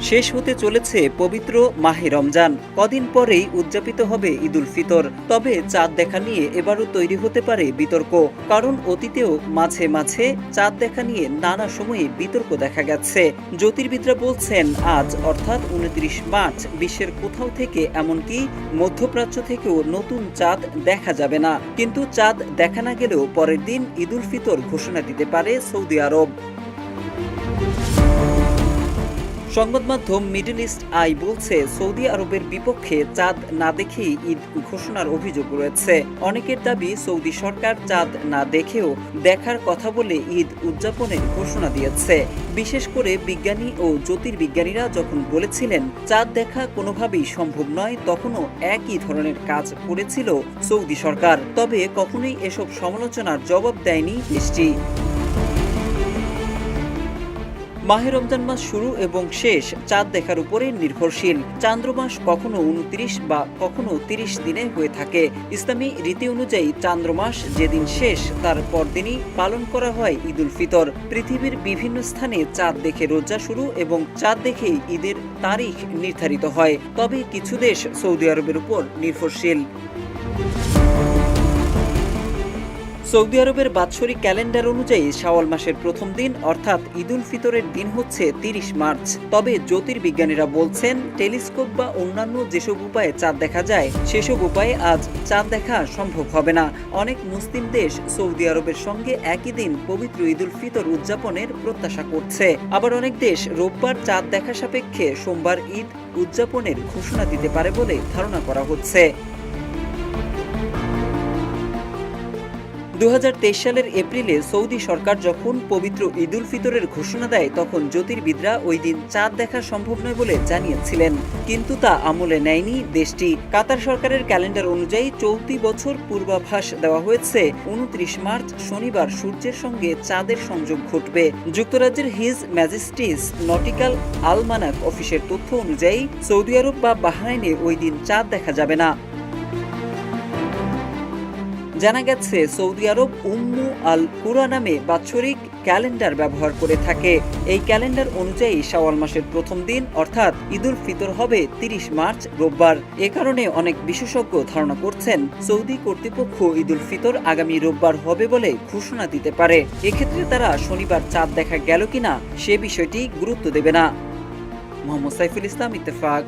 শেষ হতে চলেছে পবিত্র মাহে রমজান। কদিন পরেই উদযাপিত হবে ঈদুল ফিতর। তবে চাঁদ দেখা নিয়ে এবারও তৈরি হতে পারে বিতর্ক। কারণ অতীতেও মাঝে মাঝে চাঁদ দেখা নিয়ে নানা সময়ে বিতর্ক দেখা গেছে। জ্যোতির্বিদরা বলছেন আজ অর্থাৎ 29 মার্চ বিশ্বের কোথাও থেকে এমনকি মধ্যপ্রাচ্য থেকেও নতুন চাঁদ দেখা যাবে না। কিন্তু চাঁদ দেখা না গেলেও পরের দিন ঈদুল ফিতর ঘোষণা দিতে পারে সৌদি আরব। সংবাদ মাধ্যম মিডল ইস্ট আই বলছে, সৌদি আরবের বিপক্ষে চাঁদ না দেখেই ঈদ ঘোষণার অভিযোগ রয়েছে। অনেকের দাবি সৌদি সরকার চাঁদ না দেখেও দেখার কথা বলে ঈদ উদযাপনের ঘোষণা দিয়েছে। বিশেষ করে বিজ্ঞানী ও জ্যোতির্বিজ্ঞানীরা যখন বলেছিলেন চাঁদ দেখা কোনোভাবেই সম্ভব নয়, তখনও একই ধরনের কাজ করেছিল সৌদি সরকার। তবে কখনোই এসব সমালোচনার জবাব দেয়নি দেশটি। মাহে রমজান মাস শুরু এবং শেষ চাঁদ দেখার উপরে নির্ভরশীল। চান্দ্রমাস কখনো 29 বা কখনো 30 দিনে হয়ে থাকে। ইসলামী রীতি অনুযায়ী চান্দ্রমাস যেদিন শেষ তার পরদিনই পালন করা হয় ঈদুল ফিতর। পৃথিবীর বিভিন্ন স্থানে চাঁদ দেখে রোজা শুরু এবং চাঁদ দেখে ঈদের তারিখ নির্ধারিত হয়। তবে কিছু দেশ সৌদি আরবের উপর নির্ভরশীল। সৌদি আরবের বাৎসরিক ক্যালেন্ডার অনুযায়ী শাওয়াল মাসের প্রথম দিন অর্থাৎ ঈদুল ফিতরের দিন হচ্ছে 30 মার্চ। তবে জ্যোতির্বিজ্ঞানীরা বলছেন টেলিস্কোপ বা অন্যান্য যেসব উপায়ে চাঁদ দেখা যায় সেসব উপায়ে আজ চাঁদ দেখা সম্ভব হবে না। অনেক মুসলিম দেশ সৌদি আরবের সঙ্গে একই দিন পবিত্র ঈদুল ফিতর উদযাপনের প্রত্যাশা করছে। আবার অনেক দেশ রোববার চাঁদ দেখা সাপেক্ষে সোমবার ঈদ উদযাপনের ঘোষণা দিতে পারে বলে ধারণা করা হচ্ছে। 2023 সালের এপ্রিলে সৌদি সরকার যখন পবিত্র ঈদুল ফিতরের ঘোষণা দেয় তখন জ্যোতির্বিদরা ওই দিন চাঁদ দেখা সম্ভব নয় বলে জানিয়েছিলেন, কিন্তু তা আমলে নেয়নি দেশটি। কাতার সরকারের ক্যালেন্ডার অনুযায়ী চলতি বছর পূর্বাভাস দেওয়া হয়েছে 29 মার্চ শনিবার সূর্যের সঙ্গে চাঁদের সংযোগ ঘটবে। যুক্তরাজ্যের হিজ ম্যাজেস্টিস নটিক্যাল আলমানাক অফিসের তথ্য অনুযায়ী সৌদি আরব বা বাহরাইনে ওই দিন চাঁদ দেখা যাবে না। জানা গেছে সৌদি আরব উম্মু আল কুরা নামে বাৎসরিক ক্যালেন্ডার ব্যবহার করে থাকে। এই ক্যালেন্ডার অনুযায়ী শাওয়াল মাসের প্রথম দিন অর্থাৎ ঈদুল ফিতর হবে 30 মার্চ রোববার। এ কারণে অনেক বিশেষজ্ঞ ধারণা করছেন সৌদি কর্তৃপক্ষ ঈদুল ফিতর আগামী রোববার হবে বলে ঘোষণা দিতে পারে। এক্ষেত্রে তারা শনিবার চাঁদ দেখা গেল কিনা সে বিষয়টি গুরুত্ব দেবে না। মোহাম্মদ সাইফুল ইসলাম, ইত্তেফাক।